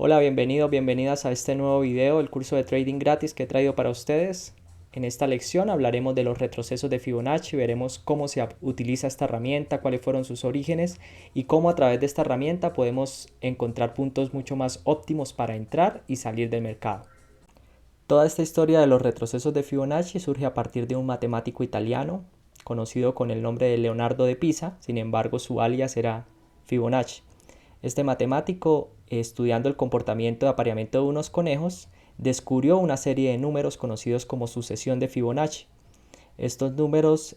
Hola, bienvenidos, bienvenidas a este nuevo video, el curso de trading gratis que he traído para ustedes. En esta lección hablaremos de los retrocesos de Fibonacci, veremos cómo se utiliza esta herramienta, cuáles fueron sus orígenes y cómo a través de esta herramienta podemos encontrar puntos mucho más óptimos para entrar y salir del mercado. Toda esta historia de los retrocesos de Fibonacci surge a partir de un matemático italiano conocido con el nombre de Leonardo de Pisa, sin embargo su alias era Fibonacci. Este matemático, estudiando el comportamiento de apareamiento de unos conejos, descubrió una serie de números conocidos como sucesión de Fibonacci. Estos números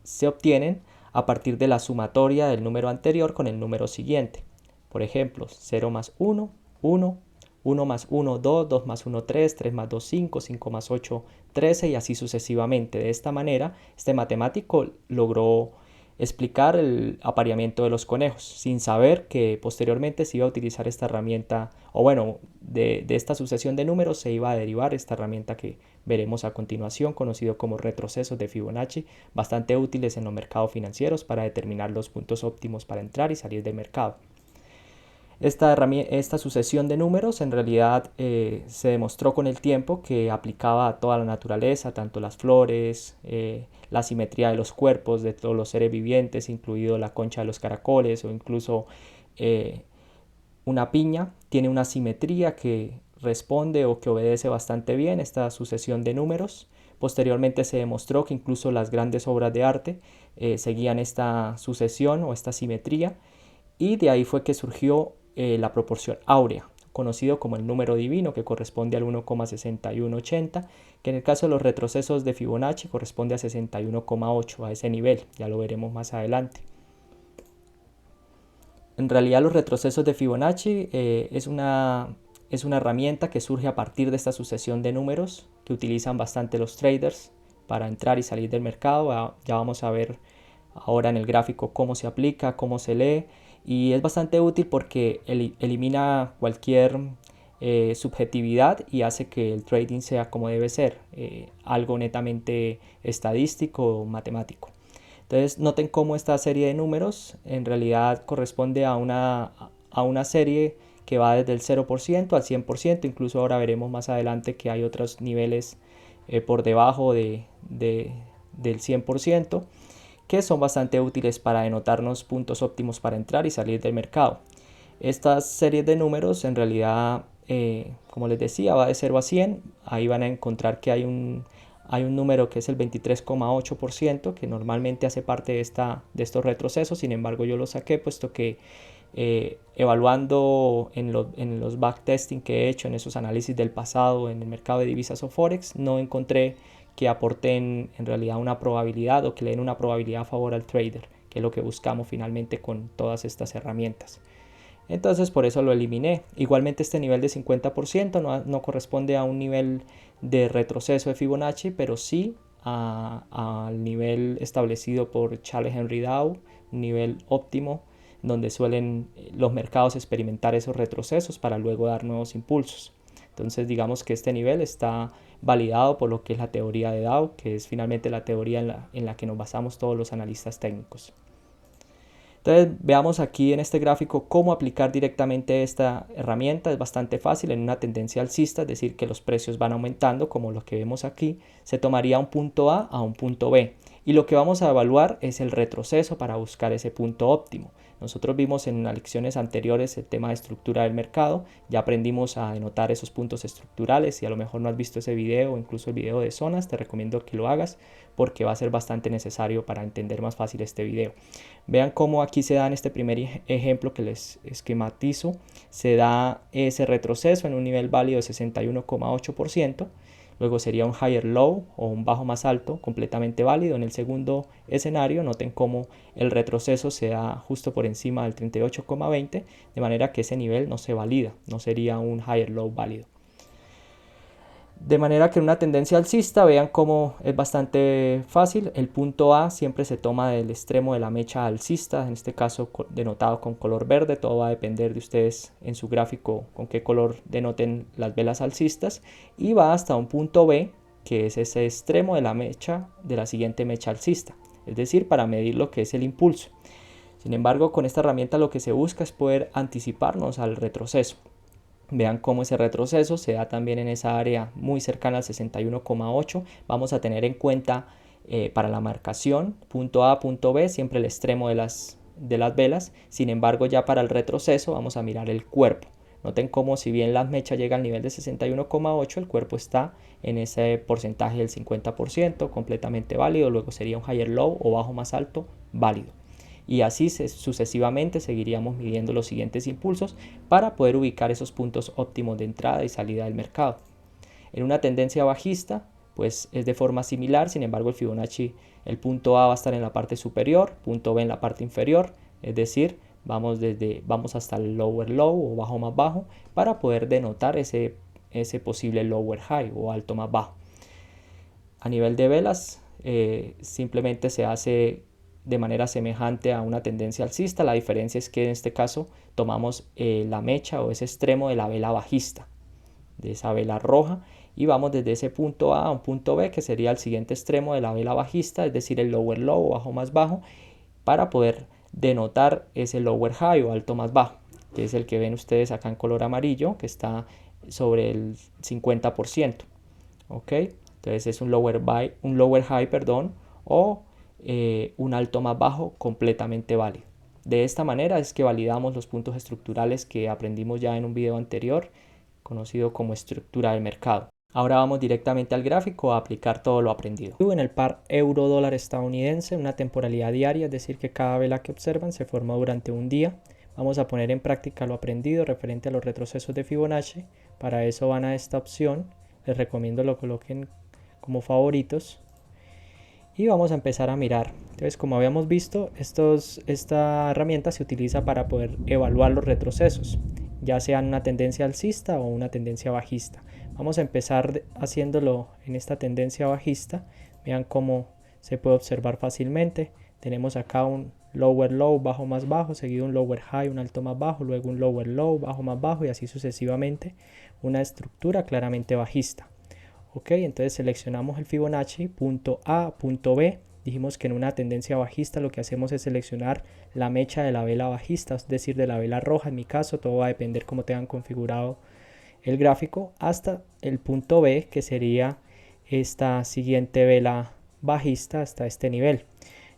se obtienen a partir de la sumatoria del número anterior con el número siguiente. Por ejemplo, 0 más 1, 1, 1 más 1, 2, 2 más 1, 3, 3 más 2, 5, 5 más 8, 13 y así sucesivamente. De esta manera, este matemático logró explicar el apareamiento de los conejos, sin saber que posteriormente se iba a utilizar esta herramienta, o bueno, de esta sucesión de números se iba a derivar esta herramienta que veremos a continuación, conocido como retrocesos de Fibonacci, bastante útiles en los mercados financieros para determinar los puntos óptimos para entrar y salir del mercado. Esta sucesión de números en realidad se demostró con el tiempo que aplicaba a toda la naturaleza, tanto las flores, la simetría de los cuerpos de todos los seres vivientes, incluido la concha de los caracoles o incluso eh, una piña, tiene una simetría que responde o que obedece bastante bien esta sucesión de números. Posteriormente se demostró que incluso las grandes obras de arte seguían esta sucesión o esta simetría y de ahí fue que surgió la proporción áurea, conocido como el número divino, que corresponde al 1,6180, que en el caso de los retrocesos de Fibonacci corresponde a 61,8, a ese nivel, ya lo veremos más adelante. En realidad los retrocesos de Fibonacci es una herramienta que surge a partir de esta sucesión de números que utilizan bastante los traders para entrar y salir del mercado. Ya vamos a ver ahora en el gráfico cómo se aplica, cómo se lee, y es bastante útil porque elimina cualquier subjetividad y hace que el trading sea como debe ser, algo netamente estadístico o matemático. Entonces noten cómo esta serie de números en realidad corresponde a una serie que va desde el 0% al 100%, incluso ahora veremos más adelante que hay otros niveles por debajo del 100%, que son bastante útiles para denotarnos puntos óptimos para entrar y salir del mercado. Estas series de números en realidad, como les decía, va de 0 a 100. Ahí van a encontrar que hay un número que es el 23,8%, que normalmente hace parte de estos retrocesos. Sin embargo, yo lo saqué puesto que evaluando en los backtesting que he hecho, en esos análisis del pasado en el mercado de divisas o forex, no encontré que aporten en realidad una probabilidad o que le den una probabilidad a favor al trader, que es lo que buscamos finalmente con todas estas herramientas. Entonces por eso lo eliminé. Igualmente este nivel de 50% no corresponde a un nivel de retroceso de Fibonacci, pero sí al nivel establecido por Charles Henry Dow, un nivel óptimo donde suelen los mercados experimentar esos retrocesos para luego dar nuevos impulsos. Entonces digamos que este nivel está validado por lo que es la teoría de Dow, que es finalmente la teoría en la que nos basamos todos los analistas técnicos. Entonces veamos aquí en este gráfico cómo aplicar directamente esta herramienta. Es bastante fácil en una tendencia alcista, es decir, que los precios van aumentando como lo que vemos aquí. Se tomaría un punto A un punto B y lo que vamos a evaluar es el retroceso para buscar ese punto óptimo. Nosotros vimos en las lecciones anteriores el tema de estructura del mercado, ya aprendimos a denotar esos puntos estructurales. Si a lo mejor no has visto ese video o incluso el video de zonas, te recomiendo que lo hagas porque va a ser bastante necesario para entender más fácil este video. Vean cómo aquí se da en este primer ejemplo que les esquematizo, se da ese retroceso en un nivel válido de 61,8%, luego sería un higher low o un bajo más alto completamente válido. En el segundo escenario noten cómo el retroceso se da justo por encima del 38,20, de manera que ese nivel no se valida, no sería un higher low válido. De manera que en una tendencia alcista vean cómo es bastante fácil. El punto A siempre se toma del extremo de la mecha alcista, en este caso denotado con color verde. Todo va a depender de ustedes en su gráfico con qué color denoten las velas alcistas. Y va hasta un punto B, que es ese extremo de la mecha de la siguiente mecha alcista, es decir, para medir lo que es el impulso. Sin embargo, con esta herramienta lo que se busca es poder anticiparnos al retroceso. Vean cómo ese retroceso se da también en esa área muy cercana al 61,8. Vamos a tener en cuenta para la marcación punto A, punto B, siempre el extremo de las velas. Sin embargo, ya para el retroceso vamos a mirar el cuerpo. Noten cómo si bien la mecha llega al nivel de 61,8, el cuerpo está en ese porcentaje del 50%, completamente válido. Luego sería un higher low o bajo más alto, válido. Y así sucesivamente seguiríamos midiendo los siguientes impulsos para poder ubicar esos puntos óptimos de entrada y salida del mercado. En una tendencia bajista, pues es de forma similar, sin embargo el Fibonacci, el punto A va a estar en la parte superior, punto B en la parte inferior, es decir, vamos hasta el lower low o bajo más bajo para poder denotar ese posible lower high o alto más bajo. A nivel de velas, simplemente se hace de manera semejante a una tendencia alcista. La diferencia es que en este caso tomamos la mecha o ese extremo de la vela bajista, de esa vela roja, y vamos desde ese punto A a un punto B, que sería el siguiente extremo de la vela bajista, es decir, el lower low o bajo más bajo, para poder denotar ese lower high o alto más bajo, que es el que ven ustedes acá en color amarillo, que está sobre el 50%. ¿Ok? Entonces es un lower high, o un alto más bajo completamente válido. De esta manera es que validamos los puntos estructurales que aprendimos ya en un video anterior, conocido como estructura del mercado. Ahora vamos directamente al gráfico a aplicar todo lo aprendido. En el par euro-dólar estadounidense, una temporalidad diaria, es decir, que cada vela que observan se forma durante un día. Vamos a poner en práctica lo aprendido referente a los retrocesos de Fibonacci. Para eso van a esta opción. Les recomiendo lo coloquen como favoritos. Y vamos a empezar a mirar. Entonces, como habíamos visto, esta herramienta se utiliza para poder evaluar los retrocesos, ya sean una tendencia alcista o una tendencia bajista. Vamos a empezar haciéndolo en esta tendencia bajista. Vean cómo se puede observar fácilmente. Tenemos acá un lower low, bajo más bajo, seguido un lower high, un alto más bajo, luego un lower low, bajo más bajo, y así sucesivamente. Una estructura claramente bajista. Ok, entonces seleccionamos el Fibonacci, punto A, punto B. Dijimos que en una tendencia bajista lo que hacemos es seleccionar la mecha de la vela bajista, es decir, de la vela roja. En mi caso, todo va a depender cómo tengan configurado el gráfico, hasta el punto B, que sería esta siguiente vela bajista hasta este nivel.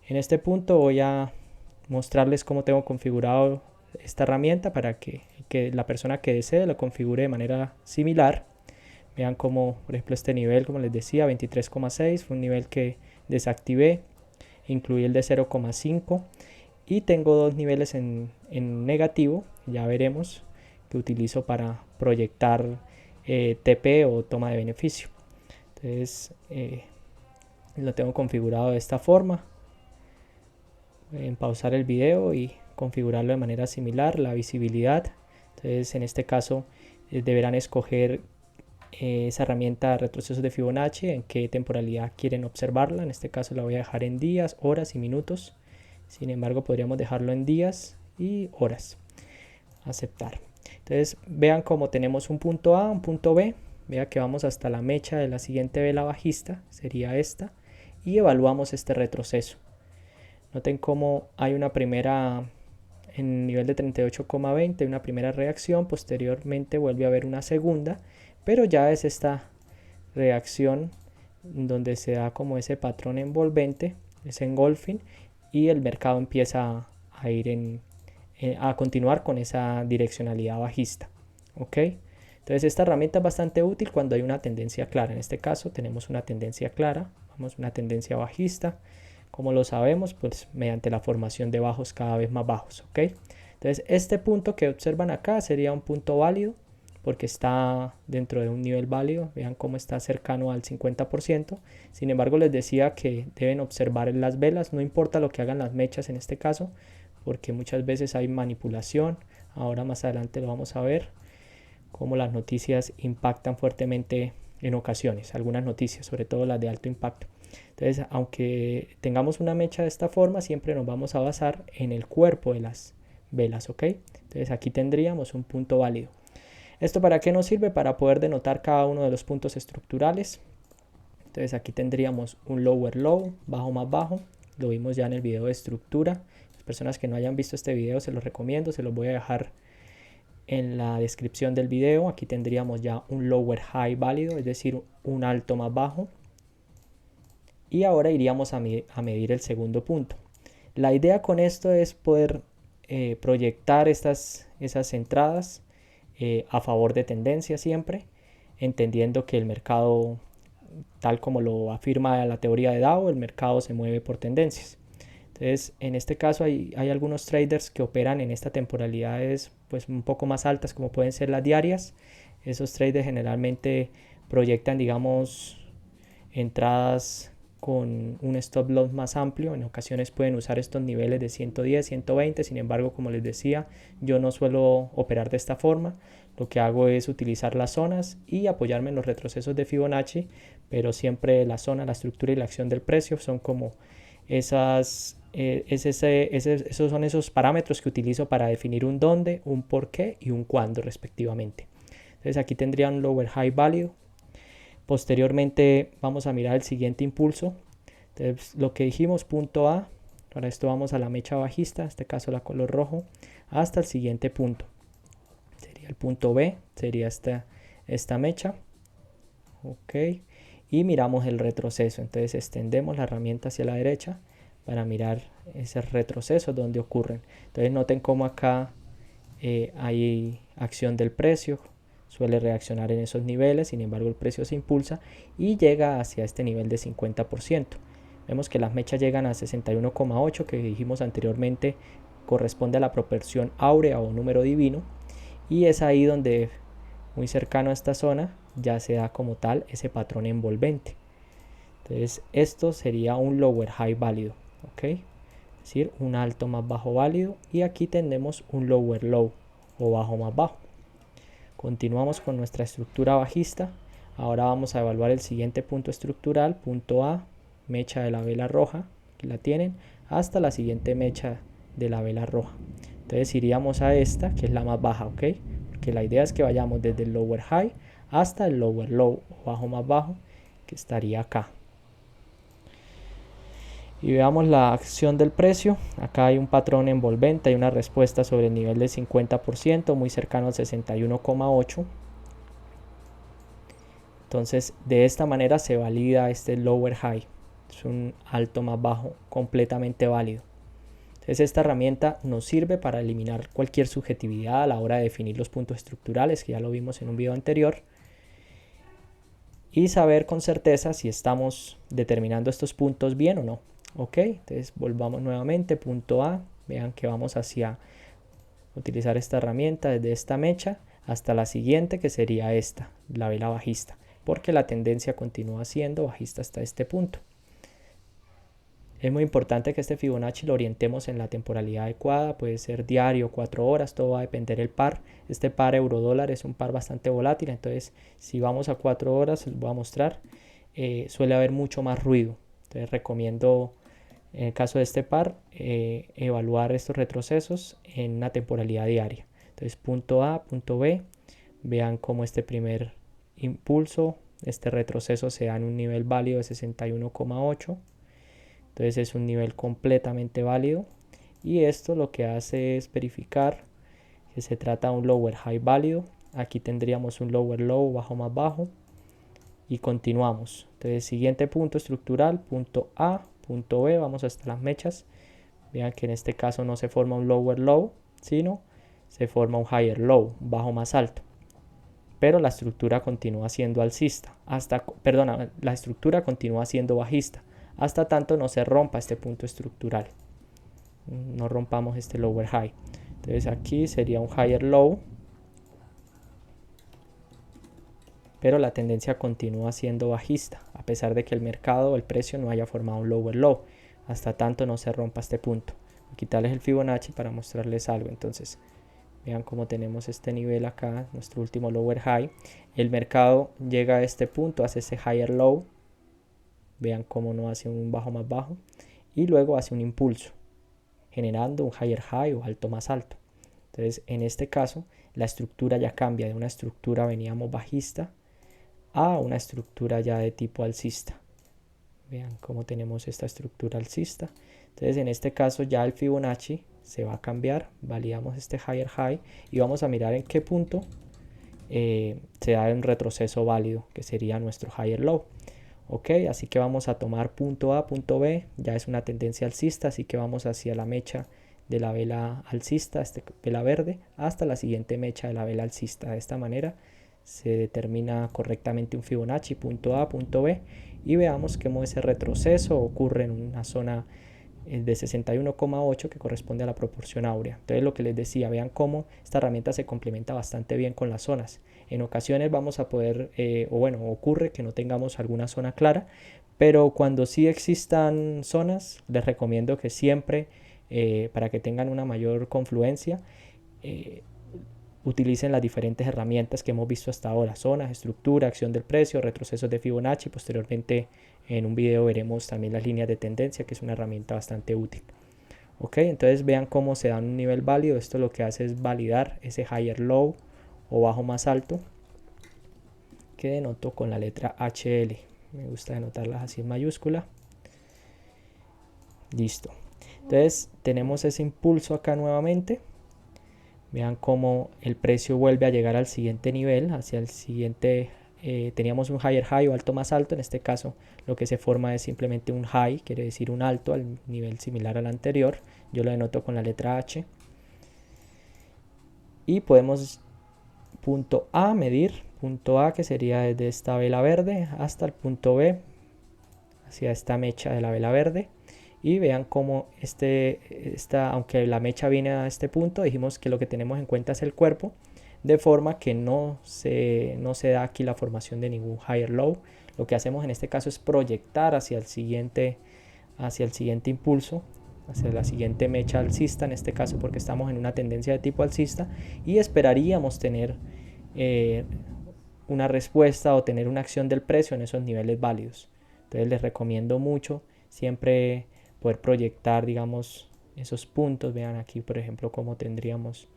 En este punto voy a mostrarles cómo tengo configurado esta herramienta para que la persona que desee lo configure de manera similar. Vean como, por ejemplo, este nivel, como les decía, 23,6 fue un nivel que desactivé. Incluí el de 0,5 y tengo dos niveles en negativo, ya veremos, que utilizo para proyectar TP o toma de beneficio. Entonces lo tengo configurado de esta forma. En pausar el video y configurarlo de manera similar, la visibilidad. Entonces en este caso deberán escoger esa herramienta de retrocesos de Fibonacci, en qué temporalidad quieren observarla. En este caso la voy a dejar en días, horas y minutos. Sin embargo, podríamos dejarlo en días y horas. Aceptar. Entonces vean cómo tenemos un punto A, un punto B. Vean que vamos hasta la mecha de la siguiente vela bajista, sería esta, y evaluamos este retroceso. Noten cómo hay una primera en nivel de 38,20, una primera reacción, posteriormente vuelve a haber una segunda, pero ya es esta reacción donde se da como ese patrón envolvente, ese engulfing, y el mercado empieza a ir a continuar con esa direccionalidad bajista. ¿Ok? Entonces esta herramienta es bastante útil cuando hay una tendencia clara. En este caso tenemos una tendencia clara, vamos una tendencia bajista. Como lo sabemos, pues mediante la formación de bajos cada vez más bajos. ¿Ok? Entonces este punto que observan acá sería un punto válido porque está dentro de un nivel válido. Vean cómo está cercano al 50%. Sin embargo, les decía que deben observar las velas, no importa lo que hagan las mechas en este caso, porque muchas veces hay manipulación. Ahora más adelante lo vamos a ver, cómo las noticias impactan fuertemente en ocasiones, algunas noticias, sobre todo las de alto impacto. Entonces, aunque tengamos una mecha de esta forma, siempre nos vamos a basar en el cuerpo de las velas, ¿ok? Entonces aquí tendríamos un punto válido. ¿Esto para qué nos sirve? Para poder denotar cada uno de los puntos estructurales. Entonces aquí tendríamos un lower low, bajo más bajo. Lo vimos ya en el video de estructura. Las personas que no hayan visto este video se los recomiendo, se los voy a dejar en la descripción del video. Aquí tendríamos ya un lower high válido, es decir, un alto más bajo. Y ahora iríamos a medir el segundo punto. La idea con esto es poder proyectar esas entradas a favor de tendencia siempre, entendiendo que el mercado, tal como lo afirma la teoría de Dow, el mercado se mueve por tendencias. Entonces, en este caso hay algunos traders que operan en estas temporalidades pues un poco más altas, como pueden ser las diarias. Esos traders generalmente proyectan, digamos, entradas con un stop loss más amplio. En ocasiones pueden usar estos niveles de 110, 120. Sin embargo, como les decía, yo no suelo operar de esta forma. Lo que hago es utilizar las zonas y apoyarme en los retrocesos de Fibonacci, pero siempre la zona, la estructura y la acción del precio son como esos son esos parámetros que utilizo para definir un dónde, un por qué y un cuándo respectivamente. Entonces aquí tendría un lower high válido. Posteriormente vamos a mirar el siguiente impulso. Entonces, lo que dijimos, punto A. Para esto vamos a la mecha bajista, en este caso la color rojo, hasta el siguiente punto. Sería el punto B, sería esta mecha. Ok. Y miramos el retroceso. Entonces extendemos la herramienta hacia la derecha para mirar ese retroceso donde ocurren. Entonces noten cómo acá hay acción del precio, suele reaccionar en esos niveles, sin embargo el precio se impulsa y llega hacia este nivel de 50%. Vemos que las mechas llegan a 61,8, que dijimos anteriormente corresponde a la proporción áurea o número divino, y es ahí donde, muy cercano a esta zona, ya se da como tal ese patrón envolvente. Entonces esto sería un lower high válido, ¿ok? Es decir, un alto más bajo válido, y aquí tenemos un lower low o bajo más bajo. Continuamos con nuestra estructura bajista. Ahora vamos a evaluar el siguiente punto estructural, punto A, mecha de la vela roja, que la tienen, hasta la siguiente mecha de la vela roja. Entonces iríamos a esta, que es la más baja, ¿ok? Porque la idea es que vayamos desde el lower high hasta el lower low o bajo más bajo, que estaría acá. Y veamos la acción del precio. Acá hay un patrón envolvente, hay una respuesta sobre el nivel del 50%, muy cercano al 61,8. Entonces de esta manera se valida este lower high, es un alto más bajo completamente válido. Entonces esta herramienta nos sirve para eliminar cualquier subjetividad a la hora de definir los puntos estructurales, que ya lo vimos en un video anterior, y saber con certeza si estamos determinando estos puntos bien o no. Ok, entonces volvamos nuevamente, punto A, vean que vamos hacia utilizar esta herramienta desde esta mecha hasta la siguiente, que sería esta, la vela bajista, porque la tendencia continúa siendo bajista hasta este punto. Es muy importante que este Fibonacci lo orientemos en la temporalidad adecuada, puede ser diario, 4 horas, todo va a depender del par. Este par euro-dólar es un par bastante volátil, entonces si vamos a 4 horas, les voy a mostrar, suele haber mucho más ruido. Entonces recomiendo, en el caso de este par, evaluar estos retrocesos en una temporalidad diaria. Entonces punto A, punto B, vean cómo este primer impulso, este retroceso se da en un nivel válido de 61,8. Entonces es un nivel completamente válido, y esto lo que hace es verificar que se trata de un lower high válido. Aquí tendríamos un lower low, bajo más bajo, y continuamos. Entonces siguiente punto estructural, punto A, punto B, vamos hasta las mechas. Vean que en este caso no se forma un lower low, sino se forma un higher low, bajo más alto, pero la estructura continúa siendo alcista, la estructura continúa siendo bajista, hasta tanto no se rompa este punto estructural, no rompamos este lower high. Entonces aquí sería un higher low, pero la tendencia continúa siendo bajista, a pesar de que el mercado o el precio no haya formado un lower low, hasta tanto no se rompa este punto. Voy a quitarles el Fibonacci para mostrarles algo. Entonces vean cómo tenemos este nivel acá, nuestro último lower high. El mercado llega a este punto, hace ese higher low. Vean cómo no hace un bajo más bajo. Y luego hace un impulso, generando un higher high o alto más alto. Entonces, en este caso, la estructura ya cambia de una estructura, veníamos bajista, a una estructura ya de tipo alcista. Vean cómo tenemos esta estructura alcista. Entonces, en este caso ya el Fibonacci se va a cambiar, validamos este higher high y vamos a mirar en qué punto se da un retroceso válido, que sería nuestro higher low. Ok, así que vamos a tomar punto A, punto B, ya es una tendencia alcista, así que vamos hacia la mecha de la vela alcista, vela verde, hasta la siguiente mecha de la vela alcista. De esta manera se determina correctamente un Fibonacci, punto A, punto B, y veamos cómo ese retroceso ocurre en una zona de 61,8 que corresponde a la proporción áurea. Entonces lo que les decía, vean cómo esta herramienta se complementa bastante bien con las zonas. En ocasiones vamos a poder, ocurre que no tengamos alguna zona clara, pero cuando sí existan zonas, les recomiendo que siempre, para que tengan una mayor confluencia, utilicen las diferentes herramientas que hemos visto hasta ahora: zonas, estructura, acción del precio, retrocesos de Fibonacci. Posteriormente en un video veremos también las líneas de tendencia, que es una herramienta bastante útil. Ok, entonces vean cómo se da un nivel válido. Esto lo que hace es validar ese higher low o bajo más alto, que denoto con la letra HL. Me gusta denotarlas así en mayúscula. Listo. Entonces tenemos ese impulso acá nuevamente. Vean cómo el precio vuelve a llegar al siguiente nivel, hacia el siguiente. Teníamos un higher high o alto más alto. En este caso lo que se forma es simplemente un high, quiere decir un alto al nivel similar al anterior. Yo lo denoto con la letra H. Y podemos punto A medir, punto A que sería desde esta vela verde hasta el punto B, hacia esta mecha de la vela verde. Y vean cómo aunque la mecha viene a este punto, dijimos que lo que tenemos en cuenta es el cuerpo, de forma que no se da aquí la formación de ningún higher low. Lo que hacemos en este caso es proyectar hacia el siguiente impulso, hacia la siguiente mecha alcista, en este caso porque estamos en una tendencia de tipo alcista, y esperaríamos tener una respuesta o tener una acción del precio en esos niveles válidos. Entonces les recomiendo mucho siempre poder proyectar, digamos, esos puntos. Vean aquí, por ejemplo, cómo tendríamos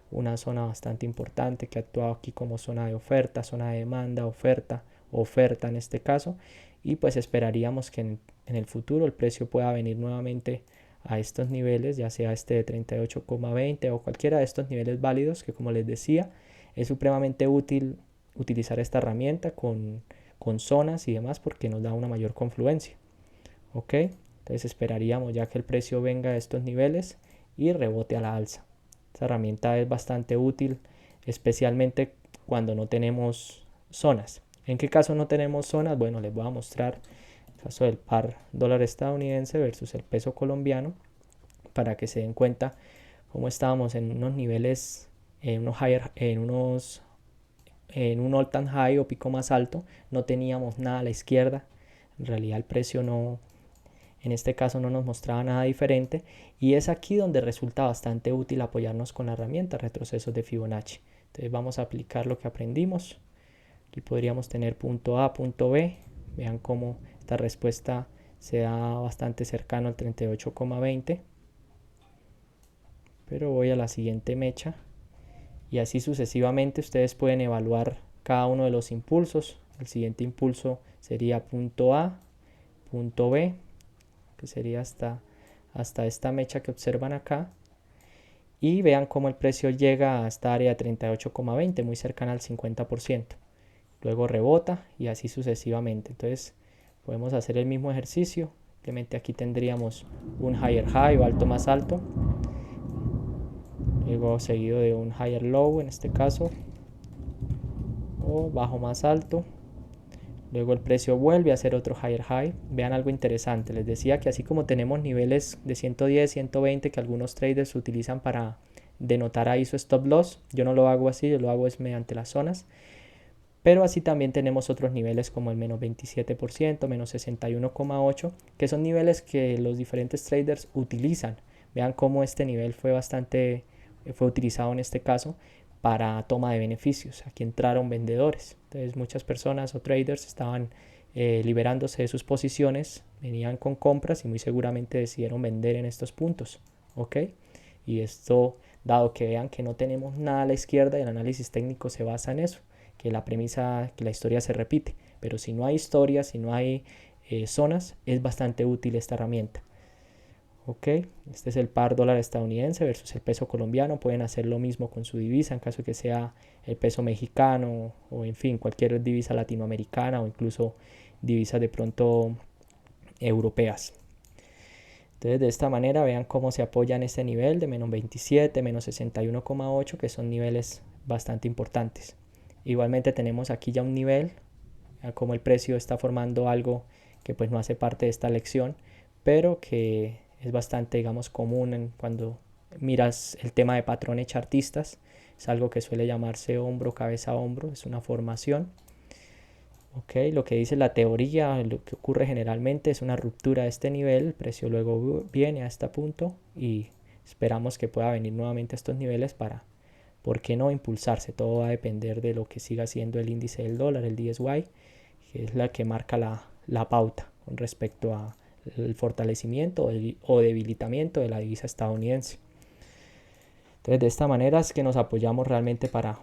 una zona bastante importante que actúa aquí como zona de oferta, zona de demanda, oferta en este caso, y pues esperaríamos que en el futuro el precio pueda venir nuevamente a estos niveles, ya sea este de 38,20 o cualquiera de estos niveles válidos, que como les decía, es supremamente útil utilizar esta herramienta con zonas y demás, porque nos da una mayor confluencia. Ok, entonces esperaríamos ya que el precio venga a estos niveles y rebote a la alza. Esta herramienta es bastante útil, especialmente cuando no tenemos zonas. ¿En qué caso no tenemos zonas? Bueno, les voy a mostrar el caso del par dólar estadounidense versus el peso colombiano, para que se den cuenta cómo estábamos en unos niveles, en un all time high o pico más alto. No teníamos nada a la izquierda. En realidad el precio en este caso no nos mostraba nada diferente, y es aquí donde resulta bastante útil apoyarnos con la herramienta retrocesos de Fibonacci. Entonces vamos a aplicar lo que aprendimos. Aquí podríamos tener punto A, punto B. Vean cómo esta respuesta se da bastante cercano al 38,20. Pero voy a la siguiente mecha y así sucesivamente. Ustedes pueden evaluar cada uno de los impulsos. El siguiente impulso sería punto A, punto B, que sería hasta esta mecha que observan acá, y vean cómo el precio llega a esta área de 38,20, muy cercana al 50%. Luego rebota y así sucesivamente. Entonces podemos hacer el mismo ejercicio. Simplemente aquí tendríamos un higher high o alto más alto, luego seguido de un higher low en este caso, o bajo más alto. Luego el precio vuelve a hacer otro higher high. Vean algo interesante. Les decía que así como tenemos niveles de 110, 120 que algunos traders utilizan para denotar ahí su stop loss, yo no lo hago así, yo lo hago es mediante las zonas. Pero así también tenemos otros niveles como el menos 27%, menos 61,8, que son niveles que los diferentes traders utilizan. Vean cómo este nivel fue utilizado en este caso para toma de beneficios. Aquí entraron vendedores. Entonces muchas personas o traders estaban liberándose de sus posiciones, venían con compras y muy seguramente decidieron vender en estos puntos. ¿Ok? Y esto, dado que vean que no tenemos nada a la izquierda, y el análisis técnico se basa en eso, que la premisa, que la historia se repite. Pero si no hay historia, si no hay zonas, es bastante útil esta herramienta. Ok, este es el par dólar estadounidense versus el peso colombiano. Pueden hacer lo mismo con su divisa en caso de que sea el peso mexicano o en fin cualquier divisa latinoamericana o incluso divisas de pronto europeas. Entonces de esta manera vean cómo se apoya en este nivel de menos 27, menos 61,8, que son niveles bastante importantes. Igualmente tenemos aquí ya un nivel, como el precio está formando algo que pues no hace parte de esta lección, pero que es bastante, digamos, común cuando miras el tema de patrones chartistas. Es algo que suele llamarse hombro, cabeza, hombro, es una formación. Okay, lo que dice la teoría, lo que ocurre generalmente es una ruptura de este nivel, el precio luego viene a este punto y esperamos que pueda venir nuevamente a estos niveles para, ¿por qué no impulsarse? Todo va a depender de lo que siga siendo el índice del dólar, el DSY, que es la que marca la pauta con respecto al fortalecimiento o debilitamiento de la divisa estadounidense. Entonces de esta manera es que nos apoyamos realmente para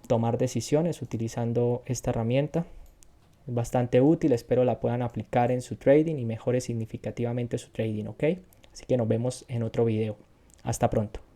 tomar decisiones utilizando esta herramienta. Es bastante útil, espero la puedan aplicar en su trading y mejore significativamente su trading, ¿ok? Así que nos vemos en otro video. Hasta pronto.